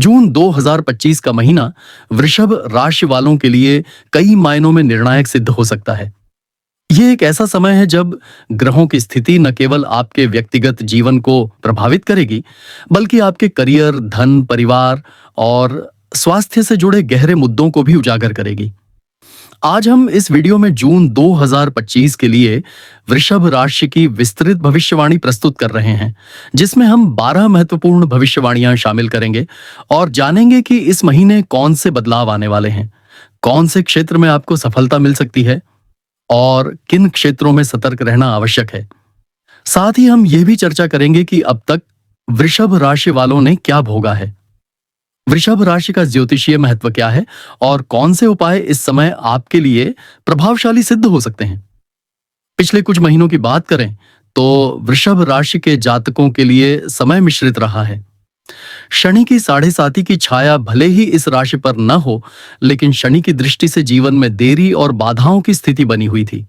जून 2025 का महीना वृषभ राशि वालों के लिए कई मायनों में निर्णायक सिद्ध हो सकता है। ये एक ऐसा समय है जब ग्रहों की स्थिति न केवल आपके व्यक्तिगत जीवन को प्रभावित करेगी, बल्कि आपके करियर, धन, परिवार और स्वास्थ्य से जुड़े गहरे मुद्दों को भी उजागर करेगी। आज हम इस वीडियो में जून 2025 के लिए वृषभ राशि की विस्तृत भविष्यवाणी प्रस्तुत कर रहे हैं, जिसमें हम 12 महत्वपूर्ण भविष्यवाणियां शामिल करेंगे और जानेंगे कि इस महीने कौन से बदलाव आने वाले हैं, कौन से क्षेत्र में आपको सफलता मिल सकती है और किन क्षेत्रों में सतर्क रहना आवश्यक है। साथ ही हम यह भी चर्चा करेंगे कि अब तक वृषभ राशि वालों ने क्या भोगा है, वृषभ राशि का ज्योतिषीय महत्व क्या है और कौन से उपाय इस समय आपके लिए प्रभावशाली सिद्ध हो सकते हैं। पिछले कुछ महीनों की बात करें तो वृषभ राशि के जातकों के लिए समय मिश्रित रहा है। शनि की 7.5 की छाया भले ही इस राशि पर न हो, लेकिन शनि की दृष्टि से जीवन में देरी और बाधाओं की स्थिति बनी हुई थी।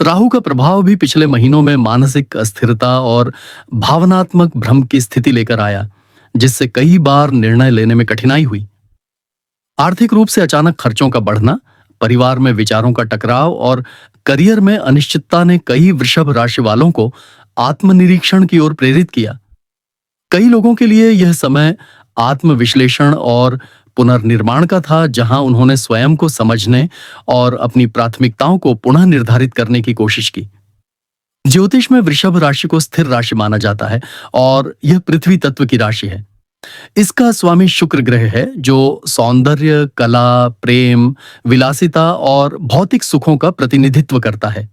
राहु का प्रभाव भी पिछले महीनों में मानसिक अस्थिरता और भावनात्मक भ्रम की स्थिति लेकर आया, जिससे कई बार निर्णय लेने में कठिनाई हुई। आर्थिक रूप से अचानक खर्चों का बढ़ना, परिवार में विचारों का टकराव और करियर में अनिश्चितता ने कई वृषभ राशि वालों को आत्मनिरीक्षण की ओर प्रेरित किया। कई लोगों के लिए यह समय आत्मविश्लेषण और पुनर्निर्माण का था, जहां उन्होंने स्वयं को समझने और अपनी प्राथमिकताओं को पुनः निर्धारित करने की कोशिश की। ज्योतिष में वृषभ राशि को स्थिर राशि माना जाता है और यह पृथ्वी तत्व की राशि है। इसका स्वामी शुक्र ग्रह है, जो सौंदर्य, कला, प्रेम, विलासिता और भौतिक सुखों का प्रतिनिधित्व करता है।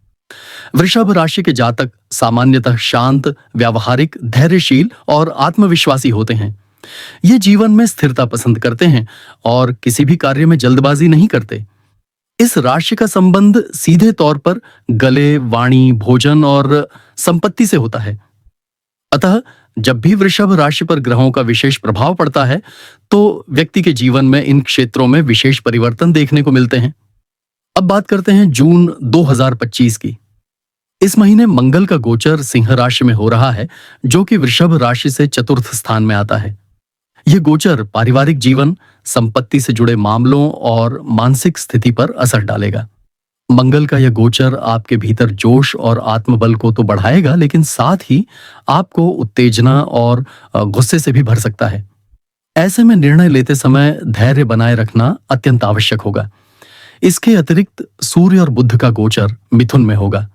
वृषभ राशि के जातक सामान्यतः शांत, व्यावहारिक, धैर्यशील और आत्मविश्वासी होते हैं। ये जीवन में स्थिरता पसंद करते हैं और किसी भी कार्य में जल्दबाजी नहीं करते। इस राशि का संबंध सीधे तौर पर गले, वाणी, भोजन और संपत्ति से होता है। अतः जब भी वृषभ राशि पर ग्रहों का विशेष प्रभाव पड़ता है, तो व्यक्ति के जीवन में इन क्षेत्रों में विशेष परिवर्तन देखने को मिलते हैं। अब बात करते हैं जून 2025 की। इस महीने मंगल का गोचर सिंह राशि में हो रहा है, जो कि वृषभ राशि से चतुर्थ स्थान में आता है। यह गोचर पारिवारिक जीवन, संपत्ति से जुड़े मामलों और मानसिक स्थिति पर असर डालेगा। मंगल का यह गोचर आपके भीतर जोश और आत्मबल को तो बढ़ाएगा, लेकिन साथ ही आपको उत्तेजना और गुस्से से भी भर सकता है। ऐसे में निर्णय लेते समय धैर्य बनाए रखना अत्यंत आवश्यक होगा। इसके अतिरिक्त सूर्य और बुध का गोचर मिथुन में होगा,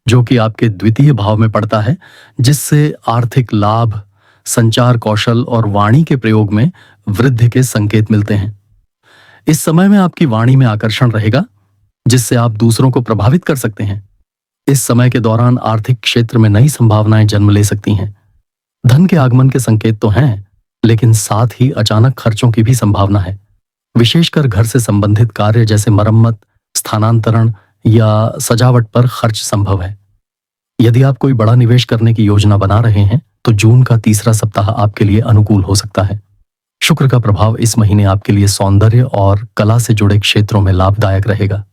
जो कि आपके द्वितीय भाव में पड़ता है, जिससे आर्थिक लाभ, संचार कौशल और वाणी के प्रयोग में वृद्धि के संकेत मिलते हैं। इस समय में आपकी वाणी में आकर्षण रहेगा, जिससे आप दूसरों को प्रभावित कर सकते हैं। इस समय के दौरान आर्थिक क्षेत्र में नई संभावनाएं जन्म ले सकती हैं। धन के आगमन के संकेत तो हैं, लेकिन साथ ही अचानक खर्चों की भी संभावना है। विशेषकर घर से संबंधित कार्य जैसे मरम्मत, स्थानांतरण या सजावट पर खर्च संभव है। यदि आप कोई बड़ा निवेश करने की योजना बना रहे हैं, तो जून का तीसरा सप्ताह आपके लिए अनुकूल हो सकता है। शुक्र का प्रभाव इस महीने आपके लिए सौंदर्य और कला से जुड़े क्षेत्रों में लाभदायक रहेगा।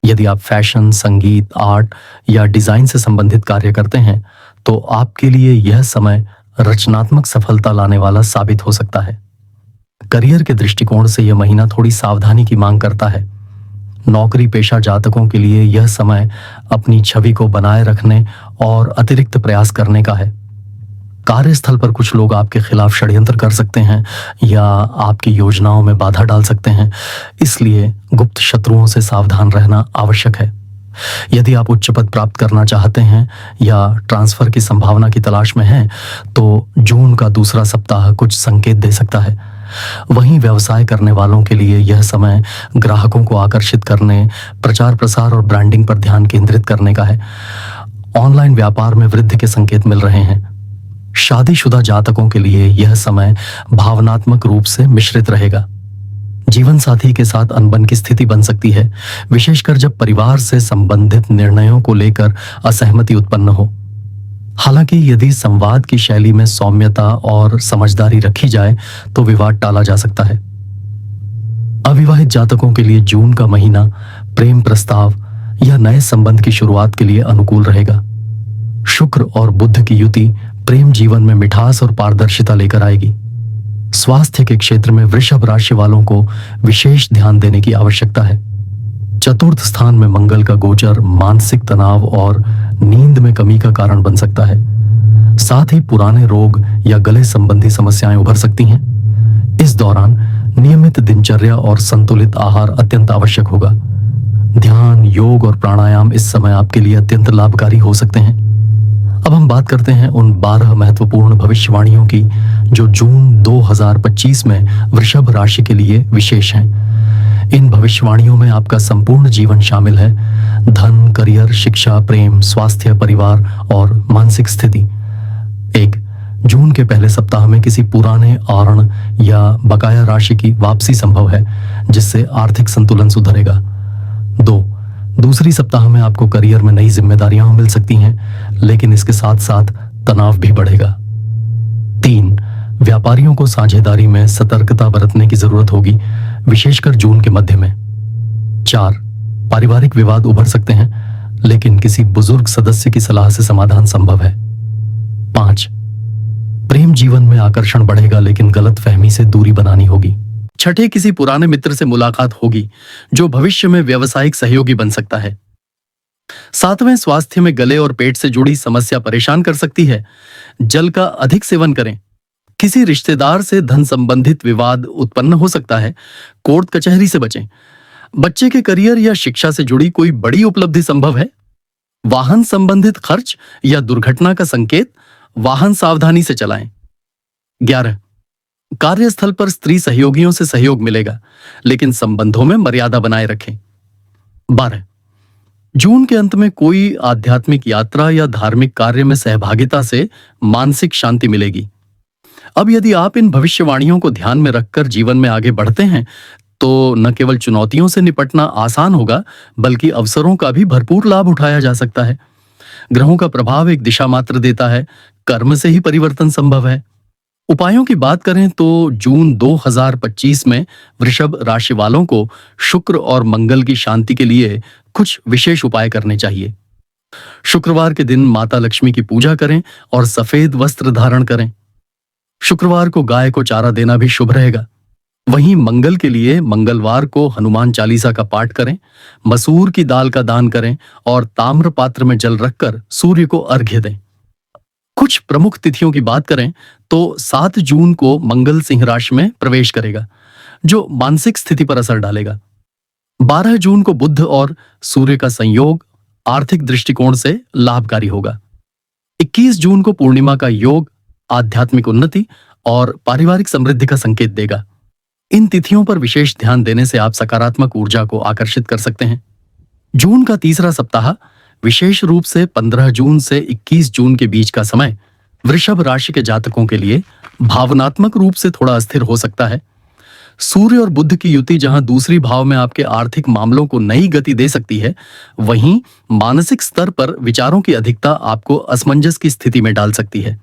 यदि आप फैशन, संगीत, आर्ट या डिजाइन से संबंधित कार्य करते हैं, तो आपके लिए यह समय रचनात्मक सफलता लाने वाला साबित हो सकता है। करियर के दृष्टिकोण से यह महीना थोड़ी सावधानी की मांग करता है। नौकरी पेशा जातकों के लिए यह समय अपनी छवि को बनाए रखने और अतिरिक्त प्रयास करने का है। कार्यस्थल पर कुछ लोग आपके खिलाफ षड्यंत्र कर सकते हैं या आपकी योजनाओं में बाधा डाल सकते हैं, इसलिए गुप्त शत्रुओं से सावधान रहना आवश्यक है। यदि आप उच्च पद प्राप्त करना चाहते हैं या ट्रांसफर की संभावना की तलाश में हैं, तो जून का दूसरा सप्ताह कुछ संकेत दे सकता है। वहीं व्यवसाय करने वालों के लिए यह समय ग्राहकों को आकर्षित करने, प्रचार प्रसार और ब्रांडिंग पर ध्यान केंद्रित करने का है। ऑनलाइन व्यापार में वृद्धि के संकेत मिल रहे हैं। शादीशुदा जातकों के लिए यह समय भावनात्मक रूप से मिश्रित रहेगा। जीवन साथी के साथ अनबन की स्थिति बन सकती है, विशेषकर जब परिवार से संबंधित निर्णयों को लेकर असहमति उत्पन्न हो। हालांकि यदि संवाद की शैली में सौम्यता और समझदारी रखी जाए, तो विवाद टाला जा सकता है। अविवाहित जातकों के लिए जून का महीना प्रेम प्रस्ताव या नए संबंध की शुरुआत के लिए अनुकूल रहेगा। शुक्र और बुध की युति प्रेम जीवन में मिठास और पारदर्शिता लेकर आएगी। स्वास्थ्य के क्षेत्र में वृषभ राशि वालों को विशेष ध्यान देने की आवश्यकता है। चतुर्थ स्थान में मंगल का गोचर मानसिक तनाव और नींद में कमी का कारण बन सकता है। साथ ही पुराने रोग या गले संबंधी समस्याएं उभर सकती हैं। इस दौरान नियमित दिनचर्या और संतुलित आहार अत्यंत आवश्यक होगा। ध्यान, योग और प्राणायाम इस समय आपके लिए अत्यंत लाभकारी हो सकते हैं। अब हम बात करते हैं उन 12 महत्वपूर्ण भविष्यवाणियों की जो जून 2025 में वृषभ राशि के लिए विशेष हैं। इन भविष्यवाणियों में आपका संपूर्ण जीवन शामिल है। धन, करियर, शिक्षा, प्रेम, स्वास्थ्य, परिवार और मानसिक स्थिति। 1. जून के पहले सप्ताह में किसी पुराने ऋण या बकाया राशि की वापसी संभव है, जिससे आर्थिक संतुलन सुधरेगा। 2. दूसरी सप्ताह में आपको करियर में नई जिम्मेदारियां मिल सकती हैं, लेकिन इसके साथ साथ तनाव भी बढ़ेगा। 3. व्यापारियों को साझेदारी में सतर्कता बरतने की जरूरत होगी, विशेषकर जून के मध्य में। 4. पारिवारिक विवाद उभर सकते हैं, लेकिन किसी बुजुर्ग सदस्य की सलाह से समाधान संभव है। 5. प्रेम जीवन में आकर्षण बढ़ेगा, लेकिन गलतफहमी से दूरी बनानी होगी। 6. किसी पुराने मित्र से मुलाकात होगी जो भविष्य में व्यावसायिक सहयोगी बन सकता है। 7. स्वास्थ्य में गले और पेट से जुड़ी समस्या परेशान कर सकती है। जल का अधिक सेवन करें। किसी रिश्तेदार से धन संबंधित विवाद उत्पन्न हो सकता है। कोर्ट कचहरी से बचें। बच्चे के करियर या शिक्षा से जुड़ी कोई बड़ी उपलब्धि संभव है। वाहन संबंधित खर्च या दुर्घटना का संकेत, वाहन सावधानी से चलाएं। 11. कार्यस्थल पर स्त्री सहयोगियों से सहयोग मिलेगा, लेकिन संबंधों में मर्यादा बनाए रखें। 12. जून के अंत में कोई आध्यात्मिक यात्रा या धार्मिक कार्य में सहभागिता से मानसिक शांति मिलेगी। अब यदि आप इन भविष्यवाणियों को ध्यान में रखकर जीवन में आगे बढ़ते हैं, तो न केवल चुनौतियों से निपटना आसान होगा, बल्कि अवसरों का भी भरपूर लाभ उठाया जा सकता है। ग्रहों का प्रभाव एक दिशा मात्र देता है, कर्म से ही परिवर्तन संभव है। उपायों की बात करें तो जून 2025 में वृषभ राशि वालों को शुक्र और मंगल की शांति के लिए कुछ विशेष उपाय करने चाहिए। शुक्रवार के दिन माता लक्ष्मी की पूजा करें और सफेद वस्त्र धारण करें। शुक्रवार को गाय को चारा देना भी शुभ रहेगा। वहीं मंगल के लिए मंगलवार को हनुमान चालीसा का पाठ करें, मसूर की दाल का दान करें और ताम्र पात्र में जल रखकर सूर्य को अर्घ्य दें। कुछ प्रमुख तिथियों की बात करें तो 7 जून को मंगल सिंह राशि में प्रवेश करेगा, जो मानसिक स्थिति पर असर डालेगा। 12 जून को बुध और सूर्य का संयोग आर्थिक दृष्टिकोण से लाभकारी होगा। 21 जून को पूर्णिमा का योग आध्यात्मिक उन्नति और पारिवारिक समृद्धि का संकेत देगा। इन तिथियों पर विशेष ध्यान देने से आप सकारात्मक ऊर्जा को आकर्षित कर सकते हैं। जून का तीसरा सप्ताह, विशेष रूप से 15 जून से 21 जून के बीच का समय वृषभ राशि के जातकों के लिए भावनात्मक रूप से थोड़ा अस्थिर हो सकता है। सूर्य और बुध की युति जहां दूसरी भाव में आपके आर्थिक मामलों को नई गति दे सकती है, वहीं मानसिक स्तर पर विचारों की अधिकता आपको असमंजस की स्थिति में डाल सकती है।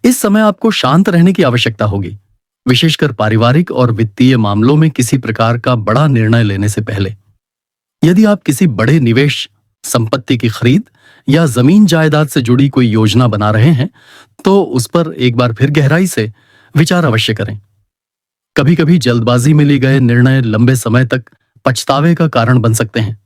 इस समय आपको शांत रहने की आवश्यकता होगी, विशेषकर पारिवारिक और वित्तीय मामलों में किसी प्रकार का बड़ा निर्णय लेने से पहले। यदि आप किसी बड़े निवेश, संपत्ति की खरीद या जमीन जायदाद से जुड़ी कोई योजना बना रहे हैं, तो उस पर एक बार फिर गहराई से विचार अवश्य करें। कभी कभी जल्दबाजी में लिए गए निर्णय लंबे समय तक पछतावे का कारण बन सकते हैं।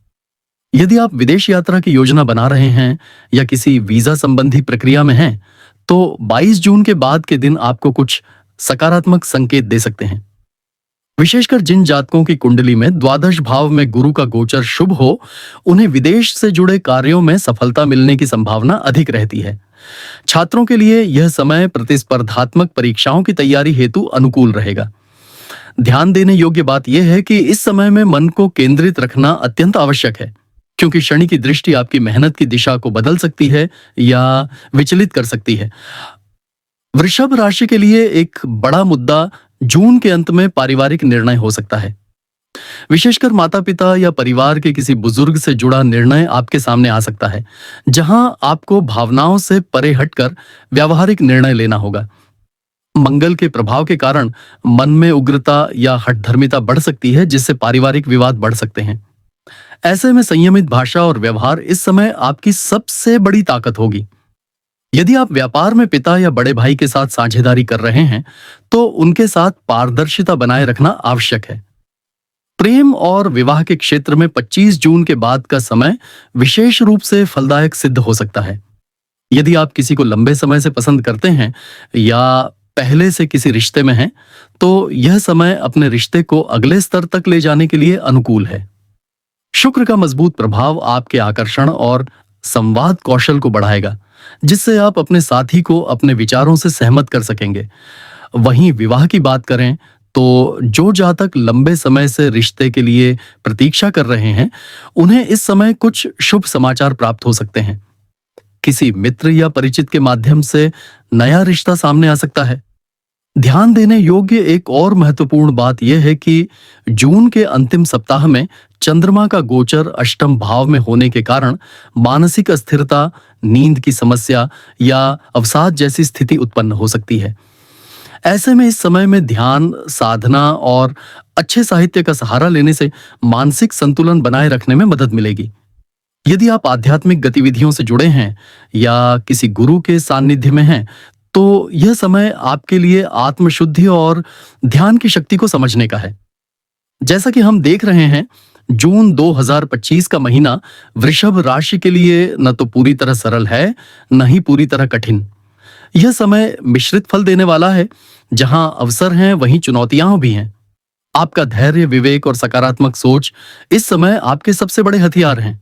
यदि आप विदेश यात्रा की योजना बना रहे हैं या किसी वीजा संबंधी प्रक्रिया में हैं, तो 22 जून के बाद के दिन आपको कुछ सकारात्मक संकेत दे सकते हैं। विशेषकर जिन जातकों की कुंडली में द्वादश भाव में गुरु का गोचर शुभ हो, उन्हें विदेश से जुड़े कार्यों में सफलता मिलने की संभावना अधिक रहती है। छात्रों के लिए यह समय प्रतिस्पर्धात्मक परीक्षाओं की तैयारी हेतु अनुकूल रहेगा। ध्यान देने योग्य बात यह है कि इस समय में मन को केंद्रित रखना अत्यंत आवश्यक है, क्योंकि शनि की दृष्टि आपकी मेहनत की दिशा को बदल सकती है या विचलित कर सकती है। वृषभ राशि के लिए एक बड़ा मुद्दा जून के अंत में पारिवारिक निर्णय हो सकता है। विशेषकर माता पिता या परिवार के किसी बुजुर्ग से जुड़ा निर्णय आपके सामने आ सकता है, जहां आपको भावनाओं से परे हटकर व्यावहारिक निर्णय लेना होगा। मंगल के प्रभाव के कारण मन में उग्रता या हठधर्मिता बढ़ सकती है, जिससे पारिवारिक विवाद बढ़ सकते हैं। ऐसे में संयमित भाषा और व्यवहार इस समय आपकी सबसे बड़ी ताकत होगी। यदि आप व्यापार में पिता या बड़े भाई के साथ साझेदारी कर रहे हैं, तो उनके साथ पारदर्शिता बनाए रखना आवश्यक है। प्रेम और विवाह के क्षेत्र में 25 जून के बाद का समय विशेष रूप से फलदायक सिद्ध हो सकता है। यदि आप किसी को लंबे समय से पसंद करते हैं या पहले से किसी रिश्ते में हैं, तो यह समय अपने रिश्ते को अगले स्तर तक ले जाने के लिए अनुकूल है। शुक्र का मजबूत प्रभाव आपके आकर्षण और संवाद कौशल को बढ़ाएगा, जिससे आप अपने साथी को अपने विचारों से सहमत कर सकेंगे। वहीं विवाह की बात करें तो जो जातक लंबे समय से रिश्ते के लिए प्रतीक्षा कर रहे हैं, उन्हें इस समय कुछ शुभ समाचार प्राप्त हो सकते हैं। किसी मित्र या परिचित के माध्यम से नया रिश्ता सामने आ सकता है। ध्यान देने योग्य एक और महत्वपूर्ण बात यह है कि जून के अंतिम सप्ताह में चंद्रमा का गोचर अष्टम भाव में होने के कारण मानसिक अस्थिरता, नींद की समस्या या अवसाद जैसी स्थिति उत्पन्न हो सकती है। ऐसे में इस समय में ध्यान, साधना और अच्छे साहित्य का सहारा लेने से मानसिक संतुलन बनाए रखने में मदद मिलेगी। यदि आप आध्यात्मिक गतिविधियों से जुड़े हैं या किसी गुरु के सानिध्य में हैं, तो यह समय आपके लिए आत्मशुद्धि और ध्यान की शक्ति को समझने का है। जैसा कि हम देख रहे हैं, जून 2025 का महीना वृषभ राशि के लिए न तो पूरी तरह सरल है, न ही पूरी तरह कठिन। यह समय मिश्रित फल देने वाला है। जहां अवसर हैं, वहीं चुनौतियां भी हैं। आपका धैर्य, विवेक और सकारात्मक सोच इस समय आपके सबसे बड़े हथियार हैं।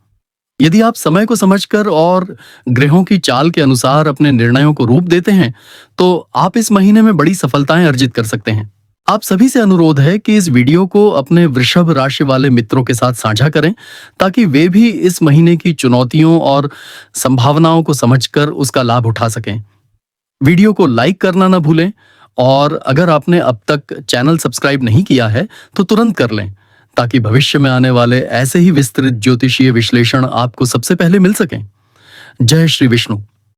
यदि आप समय को समझकर और ग्रहों की चाल के अनुसार अपने निर्णयों को रूप देते हैं, तो आप इस महीने में बड़ी सफलताएं अर्जित कर सकते हैं। आप सभी से अनुरोध है कि इस वीडियो को अपने वृषभ राशि वाले मित्रों के साथ साझा करें, ताकि वे भी इस महीने की चुनौतियों और संभावनाओं को समझकर उसका लाभ उठा सकें। वीडियो को लाइक करना ना भूलें और अगर आपने अब तक चैनल सब्सक्राइब नहीं किया है, तो तुरंत कर लें, ताकि भविष्य में आने वाले ऐसे ही विस्तृत ज्योतिषीय विश्लेषण आपको सबसे पहले मिल सकें। जय श्री विष्णु।